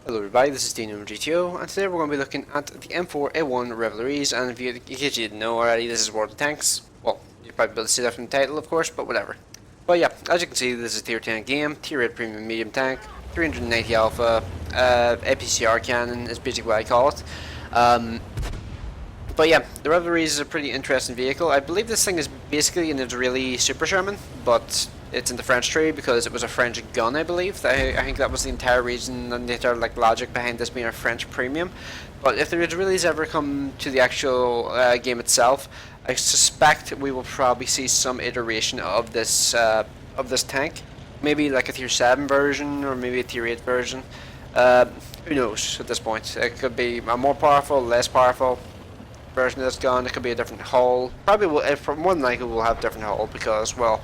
Hello everybody, this is DeanoGTO, and today we're going to be looking at the M4 Revelries, and if you, in case you didn't know already, this is World of Tanks. Well, you'll probably be able to see that from the title, of course, but whatever. But yeah, as you can see, this is a tier 10 game, tier 8 premium medium tank, 390 alpha, APCR cannon is basically what I call it. But yeah, the Revelries is a pretty interesting vehicle. I believe this thing is basically an Israeli Super Sherman, but it's in the French tree because it was a French gun, I believe. I think that was the entire reason and the entire logic behind this being a French premium. But if the Israelis ever come to the actual game itself, I suspect we will probably see some iteration of this tank. Maybe like a tier 7 version or maybe a tier 8 version. Who knows at this point? It could be a more powerful, less powerful version of this gun. It could be a different hull. Probably will, from one likely will have a different hull because, well,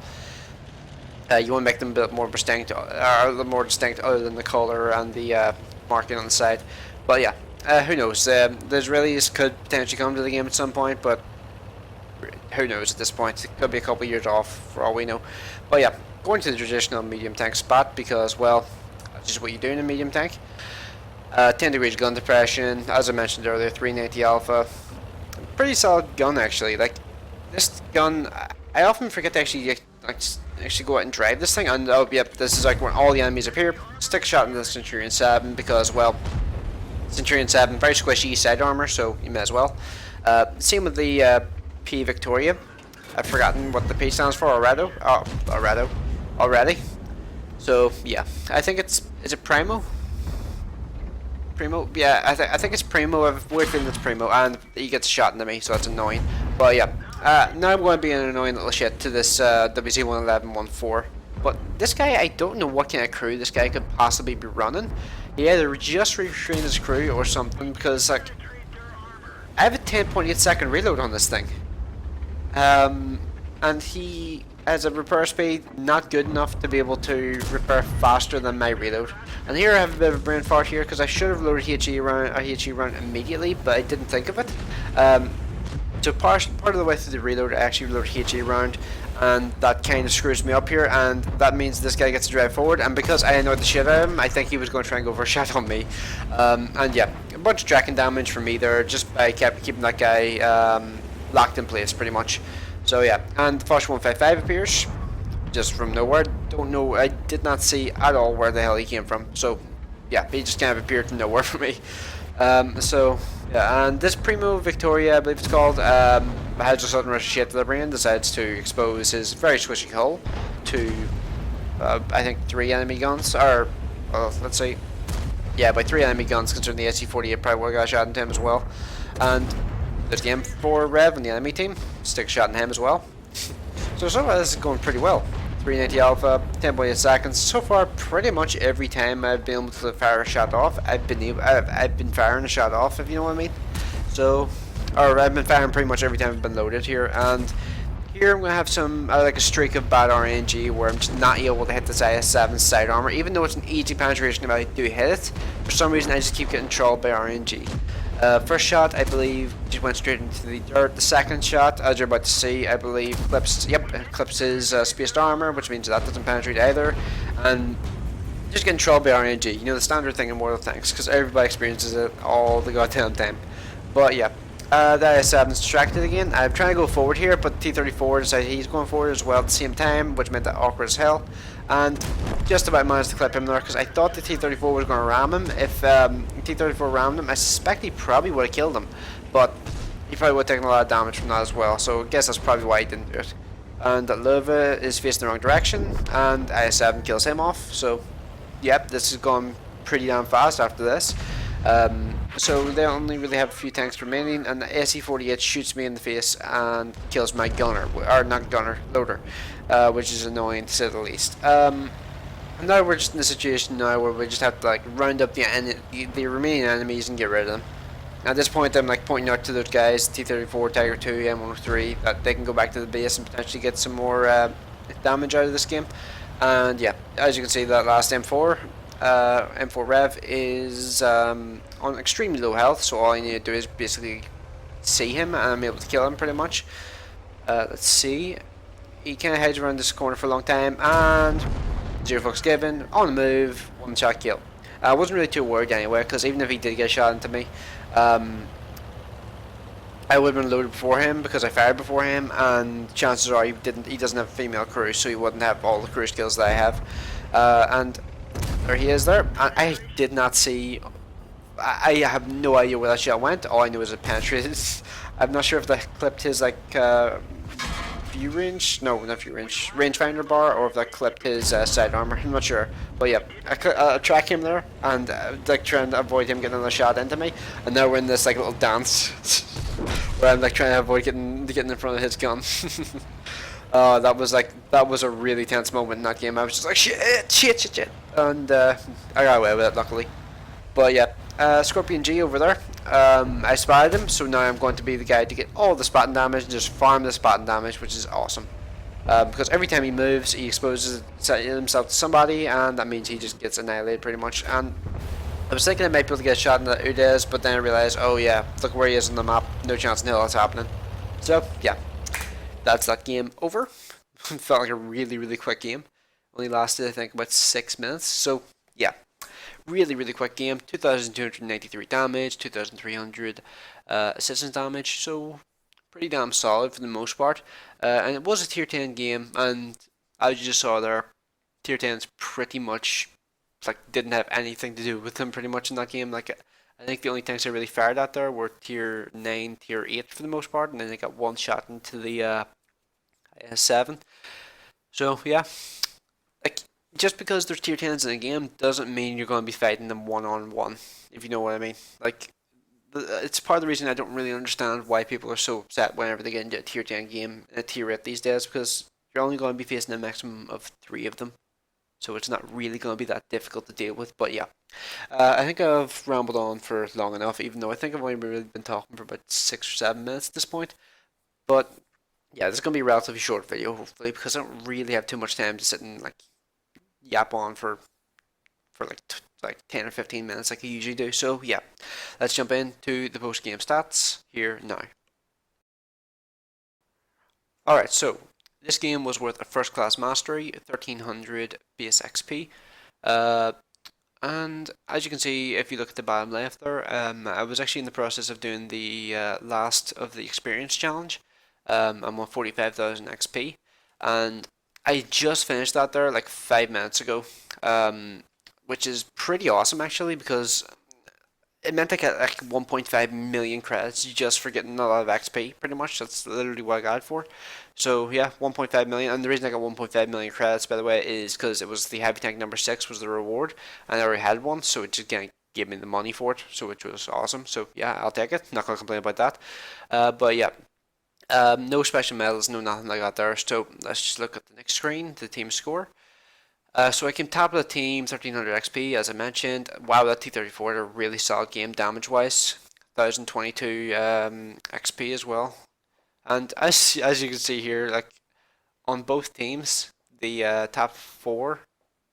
you want to make them a bit more distinct, a little more distinct other than the color and the marking on the side. But yeah, who knows? The Israelis could potentially come to the game at some point, but who knows at this point? It could be a couple of years off for all we know. But yeah, going to the traditional medium tank spot because, well, that's just what you do in a medium tank. 10 degrees gun depression, as I mentioned earlier, 390 alpha. Pretty solid gun actually. Like this gun, I often forget to actually go out and drive this thing. And oh yep, this is like when all the enemies appear. Stick a shot in the Centurion 7 because, well, Centurion 7 very squishy side armor, so you may as well. Same with the P Victoria. I've forgotten what the P stands for. Already. So yeah, I think is it Primo? Primo? Yeah, I think it's Primo. I've weird feeling it's Primo, and he gets shot into me, so that's annoying. But yeah, now I'm going to be an annoying little shit to this WC-111-14. But this guy, I don't know what kind of crew this guy could possibly be running. He either just retrained his crew or something, because like I have a 10.8 second reload on this thing, and he has a repair speed not good enough to be able to repair faster than my reload. And here I have a bit of a brain fart here because I should have loaded HE round immediately, but I didn't think of it. So part of the way through the reload, I actually reloaded HE round, and that kind of screws me up here, and that means this guy gets to drive forward, and because I annoyed the shit out of him, I think he was going to try and go for a shot on me. And yeah, a bunch of tracking damage from me there, just by keeping that guy locked in place pretty much. So yeah, and Foch 155 appears just from nowhere. Don't know, I did not see at all where the hell he came from. So yeah, he just kind of appeared from nowhere for me. So yeah, and this Primo Victoria, I believe it's called, has a sudden rush of shit delivery and decides to expose his very squishy hull to I think 3 enemy guns, or let's see, yeah, by 3 enemy guns considering the SC-48 probably would have got a shot into him as well. And there's the M4 Rev on the enemy team. Stick a shot in him as well. So far this is going pretty well. 390 alpha, 10.8 seconds. So far, pretty much every time I've been able to fire a shot off, I've been firing a shot off, if you know what I mean. So, or I've been firing pretty much every time I've been loaded here. And here I'm gonna have some like a streak of bad RNG where I'm just not able to hit this IS-7 side armor, even though it's an easy penetration if I do hit it. For some reason, I just keep getting trolled by RNG. First shot, I believe, just went straight into the dirt. The second shot, as you're about to see, I believe, clips his spaced armor, which means that doesn't penetrate either. And just getting trolled by RNG, you know, the standard thing in World of Tanks, because everybody experiences it all the goddamn time. But yeah, the IS-7's distracted again. I'm trying to go forward here, but T-34 decided he's going forward as well at the same time, which meant that awkward as hell. And just about managed to clip him there because I thought the T-34 was going to ram him. If T-34 rammed him, I suspect he probably would have killed him, but he probably would have taken a lot of damage from that as well, so I guess that's probably why he didn't do it. And Lova is facing the wrong direction, and IS-7 kills him off, so yep, this is going pretty damn fast after this. So they only really have a few tanks remaining, and the SE-48 shoots me in the face and kills my gunner, or not gunner, loader, which is annoying to say the least. Now we're just in a situation now where we just have to like round up the remaining enemies and get rid of them. At this point, I'm like pointing out to those guys, T-34, Tiger 2, M103, that they can go back to the base and potentially get some more damage out of this game. And yeah, as you can see, that last M4 Rev is on extremely low health, so all I need to do is basically see him and I'm able to kill him pretty much. Let's see, he kind of hides around this corner for a long time, and 0 fucks given, on the move, 1 shot kill. I wasn't really too worried anyway, because even if he did get a shot into me, um, I would have been loaded before him because I fired before him, and chances are he doesn't have a female crew, so he wouldn't have all the crew skills that I have. And there he is there. I did not see. I have no idea where that shot went. All I knew was it penetrated. I'm not sure if that clipped his view range. No, not view range. Rangefinder bar, or if that clipped his side armor. I'm not sure. But yeah, I track him there and like trying to avoid him getting another shot into me. And now we're in this like little dance where I'm like trying to avoid getting in front of his gun. That was a really tense moment in that game. I was just like shit, and I got away with it luckily. But yeah, Scorpion G over there. I spotted him, so now I'm going to be the guy to get all the spotting damage and just farm the spotting damage, which is awesome. Because every time he moves, he exposes himself to somebody, and that means he just gets annihilated pretty much. And I was thinking I might be able to get a shot in the Udes, but then I realized, oh yeah, look where he is on the map. No chance in hell that's happening. So yeah, that's that game over. Felt like a really quick game. Only lasted I think about 6 minutes. So yeah. Really quick game. 2,293 damage, 2,300 assistance damage, so pretty damn solid for the most part. And it was a tier 10 game, and as you just saw there, tier 10s pretty much like didn't have anything to do with them pretty much in that game. Like I think the only things I really fired at there were tier 9, tier 8 for the most part, and then they got one shot into the 7. So yeah, like just because there's tier 10s in a game doesn't mean you're going to be fighting them one-on-one, if you know what I mean. Like, it's part of the reason I don't really understand why people are so upset whenever they get into a tier 10 game, a tier 8 these days, because you're only going to be facing a maximum of 3 of them. So it's not really going to be that difficult to deal with, but yeah. I think I've rambled on for long enough, even though I think I've only really been talking for about 6 or 7 minutes at this point. But yeah, this is going to be a relatively short video, hopefully, because I don't really have too much time to sit and like yap on for like 10 or 15 minutes like I usually do. So yeah, let's jump into the post game stats here now. Alright, so this game was worth a first class mastery, 1300 base XP. And as you can see, if you look at the bottom left there, I was actually in the process of doing the last of the experience challenge. I'm on 45,000 XP, and I just finished that there like 5 minutes ago, which is pretty awesome actually, because it meant I got like 1.5 million credits just for getting a lot of XP, pretty much. That's literally what I got it for. So yeah, 1.5 million, and the reason I got 1.5 million credits, by the way, is because it was the heavy tank number 6 was the reward, and I already had one, so it just gave me the money for it, so which was awesome. So yeah, I'll take it. Not gonna complain about that. But yeah. No special medals, no nothing like that there. So let's just look at the next screen, the team score. So I came top of the team, 1300 XP, as I mentioned. Wow, that T-34 had a really solid game damage-wise. 1022 XP as well. And as you can see here, like on both teams, the top 4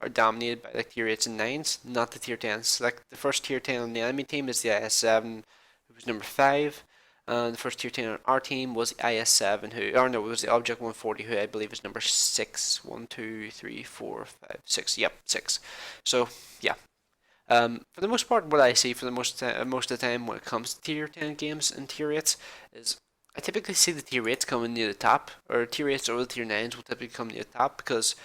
are dominated by like tier 8s and 9s, not the tier 10s. Like the first tier 10 on the enemy team is the IS-7, who was number 5. And the first tier 10 on our team was the IS-7, or no, it was the Object 140, who I believe is number 6. 1, 2, 3, 4, 5, 6. Yep, 6. So, yeah. For the most part, what I see for the most of the time when it comes to tier 10 games and tier 8s is I typically see the tier 8s coming near the top, or tier 8s or the tier 9s will typically come near the top, because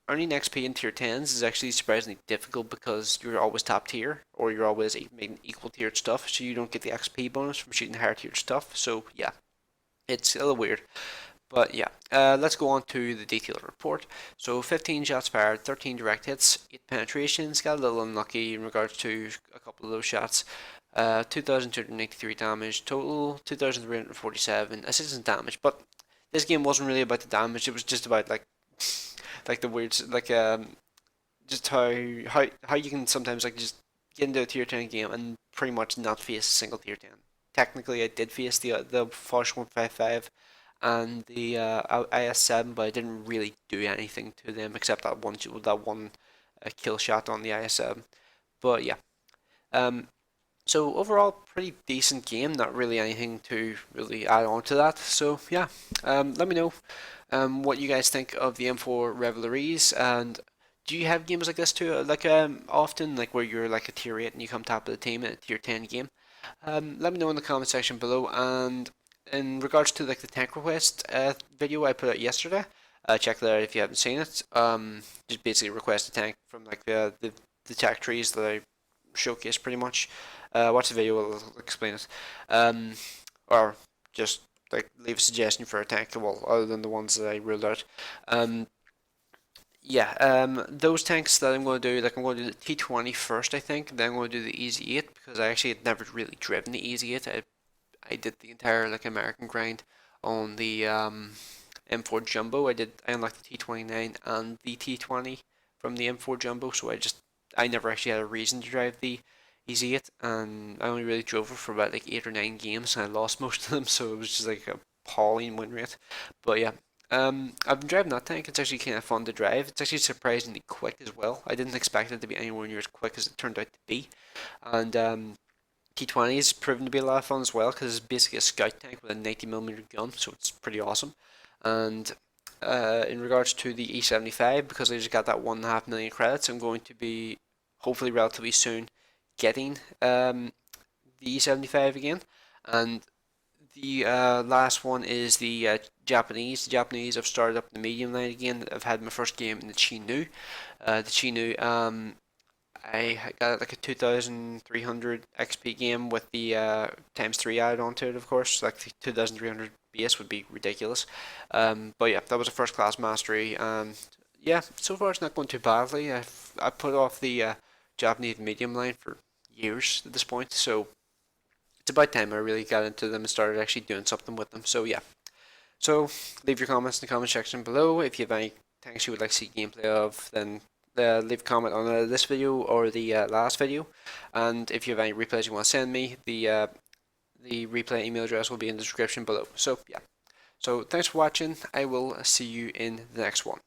earning XP in tier 10s is actually surprisingly difficult because you're always top tier, or you're always making equal tiered stuff, so you don't get the XP bonus from shooting higher tiered stuff. So yeah, it's a little weird. But yeah, let's go on to the detailed report. So 15 shots fired, 13 direct hits, 8 penetrations, got a little unlucky in regards to a couple of those shots. 2,293 damage total, 2,347 assistance damage. But this game wasn't really about the damage, it was just about like the weird, just how you can sometimes like just get into a tier 10 game and pretty much not face a single tier 10. Technically, I did face the Foch 155 and the IS-7, but I didn't really do anything to them except that one kill shot on the IS-7. But yeah, so overall, pretty decent game. Not really anything to really add on to that. So yeah, let me know what you guys think of the M4 Revelries, and do you have games like this too? Like often like where you're like a tier 8 and you come top of the team in a tier 10 game? Let me know in the comment section below. And in regards to like the tank request video I put out yesterday, check that out if you haven't seen it. Just basically request a tank from like the tech trees that I showcased pretty much. Watch the video, I'll explain it. Um, or just like leave a suggestion for a tank, well, other than the ones that I ruled out. Um, yeah, those tanks that I'm going to do, like I'm going to do the T20 first, I think. Then I'm going to do the Easy 8 because I actually had never really driven the Easy 8. I did the entire like American grind on the M4 Jumbo. I unlocked the T29 and the T20 from the M4 Jumbo, so I never actually had a reason to drive the Easy 8, and I only really drove it for about like 8 or 9 games, and I lost most of them, so it was just like a appalling win rate. But yeah, I've been driving that tank. It's actually kind of fun to drive. It's actually surprisingly quick as well. I didn't expect it to be anywhere near as quick as it turned out to be. And T20 has proven to be a lot of fun as well because it's basically a scout tank with a 90mm gun, so it's pretty awesome. And in regards to the E75, because I just got that 1.5 million credits, I'm going to be hopefully relatively soon getting the E75 again. And the last one is the Japanese. The Japanese, I've started up the medium line again. I've had my first game in the Chinu. The Chinu, I got like a 2300 XP game with the times 3 added onto it, of course. Like the 2300 base would be ridiculous. But yeah, that was a first class mastery. Yeah, so far it's not going too badly. I put off the Japanese medium line for years at this point, so it's about time I really got into them and started actually doing something with them. So yeah. So leave your comments in the comment section below. If you have any tanks you would like to see gameplay of, then leave a comment on this video or the last video. And if you have any replays you want to send me, the replay email address will be in the description below. So yeah. So thanks for watching. I will see you in the next one.